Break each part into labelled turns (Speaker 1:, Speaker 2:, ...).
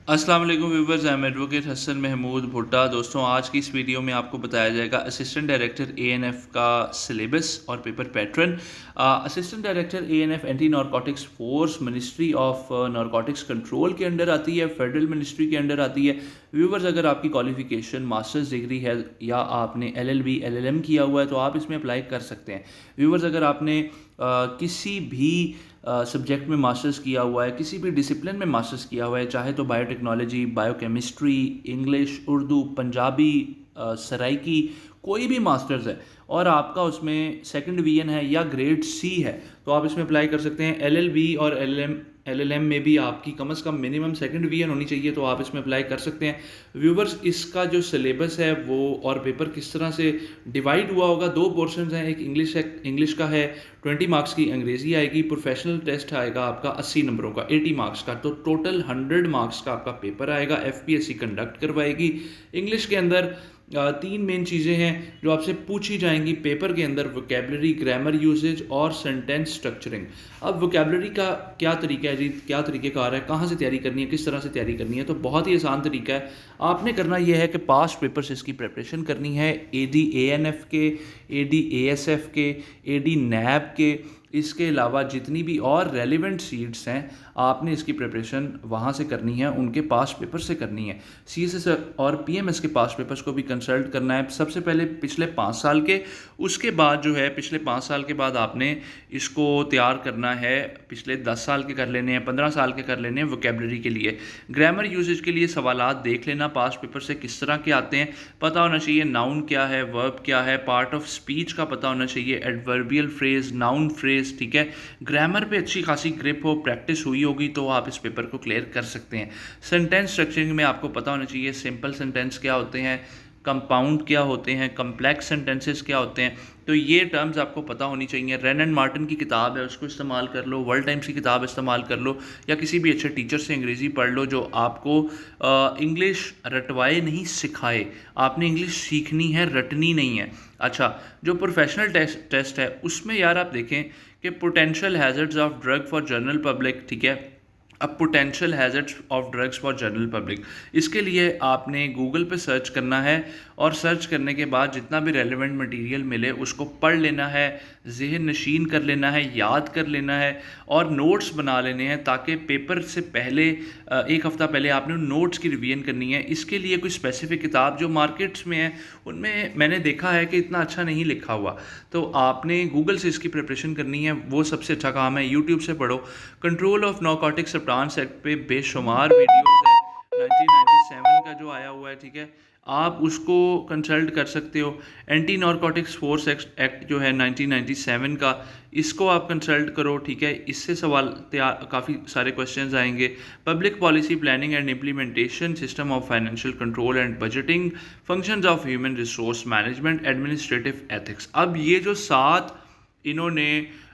Speaker 1: अस्सलाम वालेकुम viewers, I am advocate Hasan Mahmood Bhutta. दोस्तों, आज की इस वीडियो में आपको बताया जाएगा असिस्टेंट डायरेक्टर एएनएफ का सिलेबस और paper pattern. Assistant director ANF anti narcotics force ministry of narcotics control के अंडर आती है, फेडरल मिनिस्ट्री के अंडर आती है। व्यूवर्स, अगर आपकी क्वालिफिकेशन मास्टर्स डिग्री है या आपने एलएलबी एलएलएम किया हुआ है तो आप इसमें अप्लाई कर सकते हैं। व्यूवर्स, अगर आपने किसी भी सब्जेक्ट में मास्टर्स किया हुआ है, किसी भी डिसिप्लिन में मास्टर्स किया हुआ है, चाहे तो biotechnology, biochemistry, English, Urdu, Punjabi, Saraiki, कोई भी मास्टर्स है और आपका उसमें सेकंड डिवीजन है या ग्रेड सी है तो आप इसमें अप्लाई कर सकते हैं। एलएलबी और एलएलएम में भी आपकी कम से कम मिनिमम सेकंड डिवीजन होनी चाहिए तो आप इसमें अप्लाई कर सकते हैं। व्यूवर्स, इसका जो सिलेबस है वो और पेपर किस तरह से डिवाइड हुआ होगा, दो पोर्शंस हैं, एक इंग्लिश का है 20 मार्क्स की, अंग्रेजी आएगी, प्रोफेशनल टेस्ट आएगा आपका 80 नंबरों का 80 मार्क्स का, तो टोटल 100 मार्क्स का आपका पेपर आएगा। एफपीएससी कंडक्ट करवाएगी। इंग्लिश के अंदर तीन मेन चीज़ें हैं जो आपसे पूछी जाएंगी पेपर के अंदर: वोकेबलरी, ग्रामर यूसेज और सेंटेंस स्ट्रक्चरिंग। अब वोकेबलरी का क्या तरीका है जी, क्या तरीक़ेकार है, कहाँ से तैयारी करनी है, किस तरह से तैयारी करनी है, तो बहुत ही आसान तरीका है। आपने करना यह है कि पास्ट पेपर से इसकी प्रिपरेशन करनी है। एडी एएनएफ के, एडी एएसएफ के, एडी नैब के, इसके अलावा जितनी भी और रेलिवेंट सीट्स हैं आपने इसकी प्रिपरेशन वहाँ से करनी है, उनके पास पेपर से करनी है। सीएसएस और पीएमएस के पास पेपर्स को भी कंसल्ट करना है, सबसे पहले पिछले 5 साल के, उसके बाद जो है पिछले 5 साल के बाद आपने इसको तैयार करना है, पिछले 10 साल के कर लेने हैं, 15 साल के कर लेने हैं। वोकेबलरी के लिए, ग्रामर यूसेज के लिए सवालात देख लेना पास्ट पेपर से किस तरह के आते हैं, पता होना चाहिए। नाउन क्या है, वर्ब क्या है, पार्ट ऑफ स्पीच का पता होना चाहिए, एडवर्बियल फ्रेज, नाउन फ्रेज, ठीक है। ग्रामर पे अच्छी खासी ग्रिप हो, प्रैक्टिस हुई होगी तो आप इस पेपर को क्लियर कर सकते हैं। सेंटेंस स्ट्रक्चरिंग में आपको पता होना चाहिए सिंपल सेंटेंस क्या होते हैं, कंपाउंड क्या होते हैं, कम्प्लेक्स सेंटेंसेस क्या होते हैं, तो ये टर्म्स आपको पता होनी चाहिए। रेन एंड मार्टिन की किताब है, उसको इस्तेमाल कर लो, वर्ल्ड टाइम्स की किताब इस्तेमाल कर लो, या किसी भी अच्छे टीचर से अंग्रेज़ी पढ़ लो जो आपको इंग्लिश रटवाए नहीं सिखाए। आपने इंग्लिश सीखनी है, रटनी नहीं है। अच्छा, जो प्रोफेशनल टेस्ट है उसमें यार आप देखें कि potential hazards of drug for general public, ठीक है। अब potential hazards of drugs for general public, इसके लिए आपने गूगल पे सर्च करना है और सर्च करने के बाद जितना भी रेलेवेंट मटेरियल मिले उसको पढ़ लेना है, ज़हन नशीन कर लेना है, याद कर लेना है और नोट्स बना लेने हैं, ताकि पेपर से पहले एक हफ़्ता पहले आपने उन नोट्स की रिवीजन करनी है। इसके लिए कोई स्पेसिफिक किताब जो मार्केट्स में है उनमें मैंने देखा है कि इतना अच्छा नहीं लिखा हुआ, तो आपने गूगल से इसकी प्रिपरेशन करनी है, वो सबसे अच्छा काम है। यूट्यूब से पढ़ो। Control of narcotics substance act पे बेशुमार वीडियोस है, 1997 का जो आया हुआ है, ठीक है, आप उसको कंसल्ट कर सकते हो। एंटी नारकोटिक्स फोर्स एक्ट जो है 1997 का, इसको आप कंसल्ट करो, ठीक है। इससे सवाल तैयार, काफ़ी सारे क्वेश्चंस आएंगे। Public policy planning and implementation, system of financial control and budgeting, functions of human resource management, administrative ethics. अब ये जो 7 इन्होंने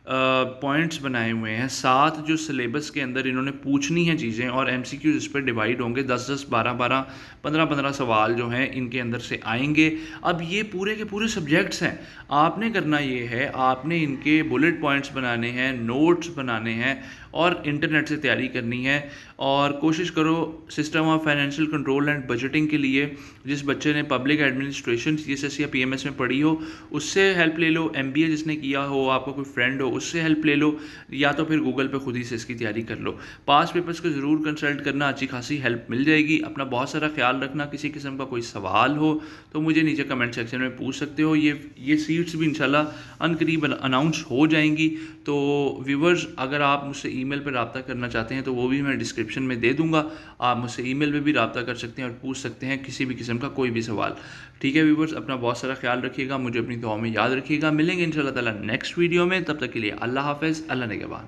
Speaker 1: पॉइंट्स बनाए हुए हैं, 7 जो सिलेबस के अंदर इन्होंने पूछनी है चीज़ें, और एमसीक्यूज इस पर डिवाइड होंगे, 10-10, 12-12, 15-15 सवाल जो हैं इनके अंदर से आएंगे। अब ये पूरे के पूरे सब्जेक्ट्स हैं, आपने करना ये है, आपने इनके बुलेट पॉइंट्स बनाने हैं, नोट्स बनाने हैं और इंटरनेट से तैयारी करनी है। और कोशिश करो system of financial control and budgeting के लिए जिस बच्चे ने पब्लिक एडमिनिस्ट्रेशन सीएसएस या पीएमएस में पढ़ी हो उससे हेल्प ले लो, एमबीए जिसने किया हो, आपका कोई फ्रेंड हो उससे हेल्प ले लो, या तो फिर गूगल पे खुद ही से इसकी तैयारी कर लो। पास पेपर्स को ज़रूर कंसल्ट करना, अच्छी खासी हेल्प मिल जाएगी। अपना बहुत सारा ख्याल रखना। किसी किस्म का कोई सवाल हो तो मुझे नीचे कमेंट सेक्शन में पूछ सकते हो। ये सीट्स भी इंशाल्लाह अनकरीब अनाउंस हो जाएंगी। तो व्यूवर्स, अगर आप मुझसे ईमेल पर रब्ता करना चाहते हैं तो वो भी मैं डिस्क्रिप्शन में दे दूंगा, आप मुझसे ईमेल पे भी रब्ता कर सकते हैं और पूछ सकते हैं किसी भी किस्म का कोई भी सवाल। ठीक है व्यूवर्स, अपना बहुत सारा ख्याल रखिएगा, मुझे अपनी दुआ में याद रखिएगा। मिलेंगे इंशाल्लाह ताला नेक्स्ट वीडियो में, तब तक के लिए अल्लाह हाफ़िज़, अल्लाह निगहबान।